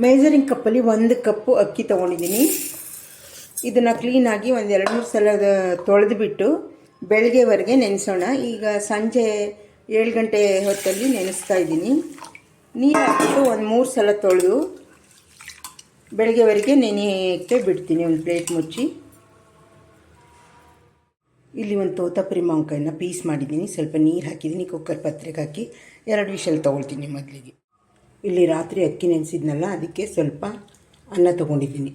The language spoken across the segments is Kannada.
ಮೇಜರಿಂಗ್ ಕಪ್ಪಲ್ಲಿ 1 ಕಪ್ಪು ಅಕ್ಕಿ ತೊಗೊಂಡಿದ್ದೀನಿ. ಇದನ್ನು ಕ್ಲೀನಾಗಿ ಒಂದು 2-3 ಸಲ ತೊಳೆದುಬಿಟ್ಟು ಬೆಳಗ್ಗೆವರೆಗೆ ನೆನೆಸೋಣ. ಈಗ ಸಂಜೆ 7 ಗಂಟೆ ಹೊತ್ತಲ್ಲಿ ನೆನೆಸ್ತಾ ಇದ್ದೀನಿ. ನೀರು ಹಾಕಿಬಿಟ್ಟು ಒಂದು 3 ಸಲ ತೊಳೆದು ಬೆಳಗ್ಗೆವರೆಗೆ ನೆನೆಯೋಕ್ಕೆ ಬಿಡ್ತೀನಿ. ಒಂದು ಪ್ಲೇಟ್ ಮುಚ್ಚಿ. ಇಲ್ಲಿ ಒಂದು ತೋತಾಪುರಿ ಮಾವಿನಕಾಯಿನ ಪೀಸ್ ಮಾಡಿದ್ದೀನಿ. ಸ್ವಲ್ಪ ನೀರು ಹಾಕಿದ್ದೀನಿ. ಕುಕ್ಕರ್ ಪತ್ರೆಗೆ ಹಾಕಿ 2 ವಿಷಲ್ ತೊಗೊಳ್ತೀನಿ ಮೊದಲಿಗೆ. ಇಲ್ಲಿ ರಾತ್ರಿ ಅಕ್ಕಿ ನೆನೆಸಿದ್ನಲ್ಲ, ಅದಕ್ಕೆ ಸ್ವಲ್ಪ ಅನ್ನ ತೊಗೊಂಡಿದ್ದೀನಿ.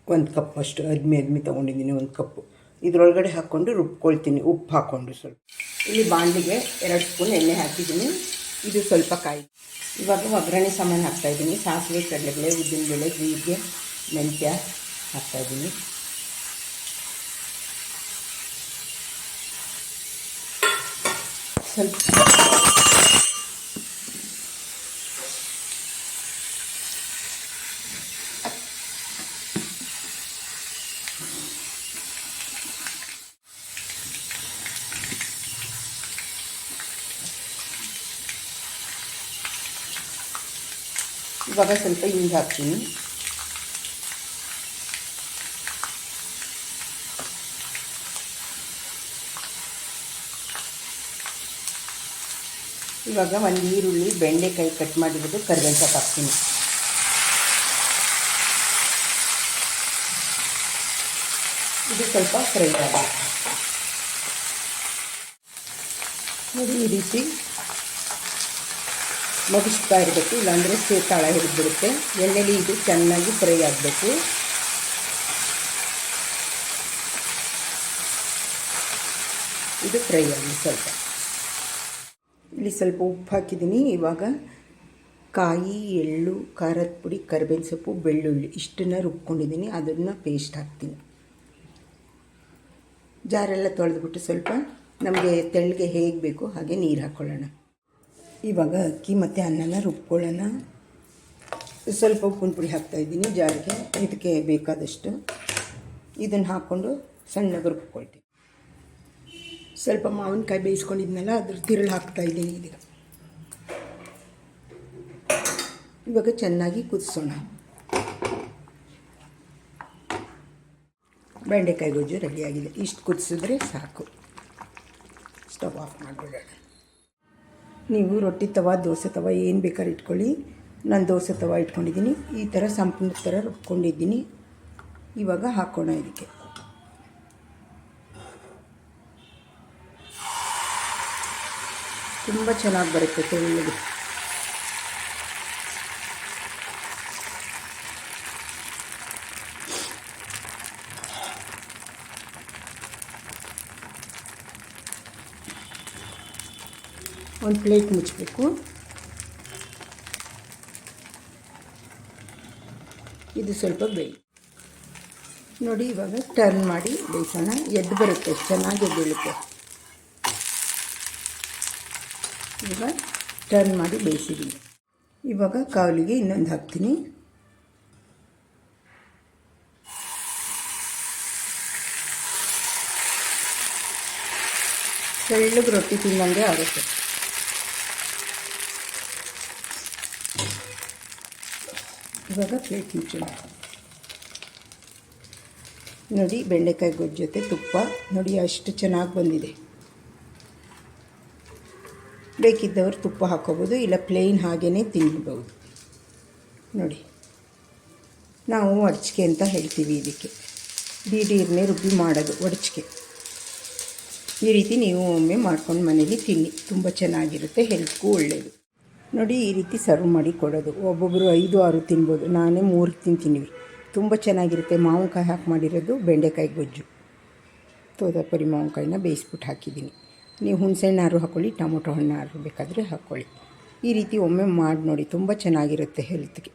1 ಕಪ್ ಅಷ್ಟು ಅದ್ಮಿ ತೊಗೊಂಡಿದ್ದೀನಿ. 1 ಕಪ್ಪು ಇದರೊಳಗಡೆ ಹಾಕ್ಕೊಂಡು ರುಬ್ಕೊಳ್ತೀನಿ, ಉಪ್ಪು ಹಾಕ್ಕೊಂಡು. ಸ್ವಲ್ಪ ಇಲ್ಲಿ ಬಾಣಲಿಗೆ 2 ಸ್ಪೂನ್ ಎಣ್ಣೆ ಹಾಕಿದ್ದೀನಿ. ಇದು ಸ್ವಲ್ಪ ಕಾಯಿ. ಇವಾಗ ಒಗ್ಗರಣೆ ಸಾಮಾನು ಹಾಕ್ತಾಯಿದ್ದೀನಿ. ಸಾಸಿವೆ, ಕಡಲೆಬೇಳೆ, ಉದ್ದಿನಬೇಳೆ, ಜೀರಿಗೆ, ಮೆಂತ್ಯ ಹಾಕ್ತಾಯಿದ್ದೀನಿ. ಸ್ವಲ್ಪ ಇವಾಗ ಸ್ವಲ್ಪ ಹಿಂಗೆ ಹಾಕ್ತೀನಿ. ಇವಾಗ ಒಂದು ಈರುಳ್ಳಿ, ಬೆಂಡೆಕಾಯಿ ಕಟ್ ಮಾಡಿರೋದು, ಕರಿಬೇವು ಸೊಪ್ಪು ಹಾಕ್ತೀನಿ. ಇದು ಸ್ವಲ್ಪ ಫ್ರೈ ಆಗುತ್ತೆ ನೋಡಿ. ಈ ರೀತಿ ಮಗಿಸ್ತಾ ಇರಬೇಕು, ಇಲ್ಲಾಂದರೆ ತಳ ಹಿಡಿದ್ಬಿಡುತ್ತೆ. ಎಣ್ಣೆಲಿ ಇದು ಚೆನ್ನಾಗಿ ಫ್ರೈ ಆಗಬೇಕು. ಇದು ಫ್ರೈ ಆಗಲಿ ಸ್ವಲ್ಪ. ಇಲ್ಲಿ ಸ್ವಲ್ಪ ಉಪ್ಪು ಹಾಕಿದ್ದೀನಿ. ಇವಾಗ ಕಾಯಿ, ಎಳ್ಳು, ಖಾರದ ಪುಡಿ, ಕರಿಬೇವಿನ ಸೊಪ್ಪು, ಬೆಳ್ಳುಳ್ಳಿ ಇಷ್ಟನ್ನು ರುಬ್ಕೊಂಡಿದ್ದೀನಿ. ಅದನ್ನು ಪೇಸ್ಟ್ ಹಾಕ್ತೀನಿ. ಜಾರೆಲ್ಲ ತೊಳೆದ್ಬಿಟ್ಟು ಸ್ವಲ್ಪ ನಮಗೆ ತೆಳ್ಳಗೆ ಹೇಗೆ ಬೇಕೋ ಹಾಗೆ ನೀರು ಹಾಕ್ಕೊಳ್ಳೋಣ. ಇವಾಗ ಅಕ್ಕಿ ಮತ್ತು ಅನ್ನನ ರುಬ್ಕೊಳ್ಳೋಣ. ಸ್ವಲ್ಪ ಉಪ್ಪಿನ ಪುಡಿ ಹಾಕ್ತಾಯಿದ್ದೀನಿ ಜಾರಿಗೆ, ಇದಕ್ಕೆ ಬೇಕಾದಷ್ಟು. ಇದನ್ನು ಹಾಕ್ಕೊಂಡು ಸಣ್ಣಗೆ ರುಬ್ಕೊಳ್ತೀನಿ. ಸ್ವಲ್ಪ ಮಾವಿನಕಾಯಿ ಬೇಯಿಸ್ಕೊಂಡಿದ್ನಲ್ಲ, ಅದ್ರ ತಿರುಳು ಹಾಕ್ತಾಯಿದ್ದೀನಿ. ಇವಾಗ ಚೆನ್ನಾಗಿ ಕುದಿಸೋಣ. ಬೆಂಡೆಕಾಯಿ ಗೊಜ್ಜು ರೆಡಿಯಾಗಿದೆ. ಇಷ್ಟು ಕುದಿಸಿದ್ರೆ ಸಾಕು. ಸ್ಟವ್ ಆಫ್ ಮಾಡಿಬಿಡೋಣ. ನೀವು ರೊಟ್ಟಿ ತವ, ದೋಸೆ ತವ ಏನು ಬೇಕಾದ್ರೆ ಇಟ್ಕೊಳ್ಳಿ. ನಾನು ದೋಸೆ ತವ ಇಟ್ಕೊಂಡಿದ್ದೀನಿ. ಈ ಥರ ಸಂಪೂರ್ಣ ಥರ ರುಬ್ಕೊಂಡಿದ್ದೀನಿ. ಇವಾಗ ಹಾಕೋಣ ಇದಕ್ಕೆ. ತುಂಬ ಚೆನ್ನಾಗಿ ಬರುತ್ತೆ ತೆಳ್ಳಗೆ. ಒಂದು ಪ್ಲೇಟ್ ಮುಚ್ಚಬೇಕು. ಇದು ಸ್ವಲ್ಪ ಬೇಯಿ ನೋಡಿ. ಇವಾಗ ಟರ್ನ್ ಮಾಡಿ ಬೇಯಿಸೋಣ. ಎದ್ದು ಬರುತ್ತೆ, ಚೆನ್ನಾಗಿ ಬೀಳುತ್ತೆ. ಇವಾಗ ಟರ್ನ್ ಮಾಡಿ ಬೇಯಿಸಿದ್ದೀನಿ. ಇವಾಗ ಕಾವಲಿಗೆ ಇನ್ನೊಂದು ಹಾಕ್ತೀನಿ. ತೆಳ್ಳಗೆ ರೊಟ್ಟಿ ತಿನ್ನಂಗೆ ಆಗುತ್ತೆ. ಇವಾಗ ಪ್ಲೇಟ್ ಮುಚ್ಚೋಣ. ನೋಡಿ, ಬೆಂಡೆಕಾಯಿ ಗೊಜ್ಜು ಜೊತೆ ತುಪ್ಪ ನೋಡಿ ಅಷ್ಟು ಚೆನ್ನಾಗಿ ಬಂದಿದೆ. ಬೇಕಿದ್ದವರು ತುಪ್ಪ ಹಾಕ್ಕೋಬೋದು, ಇಲ್ಲ ಪ್ಲೇನ್ ಹಾಗೇ ತಿನ್ಬೋದು. ನೋಡಿ, ನಾವು ಒಡ್ಚಿಕೆ ಅಂತ ಹೇಳ್ತೀವಿ ಇದಕ್ಕೆ. ಬೀಡೀರನ್ನೇ ರುಬ್ಬಿ ಮಾಡೋದು ಒಡ್ಚಿಕೆ. ಈ ರೀತಿ ನೀವು ಒಮ್ಮೆ ಮಾಡ್ಕೊಂಡು ಮನೇಲಿ ತಿನ್ನಿ, ತುಂಬ ಚೆನ್ನಾಗಿರುತ್ತೆ, ಹೆಲ್ತ್ಗೂ ಒಳ್ಳೆಯದು. ನೋಡಿ, ಈ ರೀತಿ ಸರ್ವ್ ಮಾಡಿ ಕೊಡೋದು. ಒಬ್ಬೊಬ್ಬರು 5-6 ತಿನ್ಬೋದು. ನಾನೇ 3 ತಿಂತೀನಿ. ತುಂಬ ಚೆನ್ನಾಗಿರುತ್ತೆ. ಮಾವಿನಕಾಯಿ ಹಾಕಿ ಮಾಡಿರೋದು ಬೆಂಡೆಕಾಯಿ ಗೊಜ್ಜು. ತೋತಾಪುರಿ ಮಾವಿನಕಾಯಿನ ಬೇಯಿಸ್ಬಿಟ್ಟು ಹಾಕಿದ್ದೀನಿ. ನೀವು ಹುಣಸೆಹಣ್ಣಾರು ಹಾಕ್ಕೊಳ್ಳಿ, ಟೊಮೊಟೊ ಹಣ್ಣಾರು ಬೇಕಾದರೆ ಹಾಕ್ಕೊಳ್ಳಿ. ಈ ರೀತಿ ಒಮ್ಮೆ ಮಾಡಿ ನೋಡಿ, ತುಂಬ ಚೆನ್ನಾಗಿರುತ್ತೆ ಹೆಲ್ತ್ಗೆ.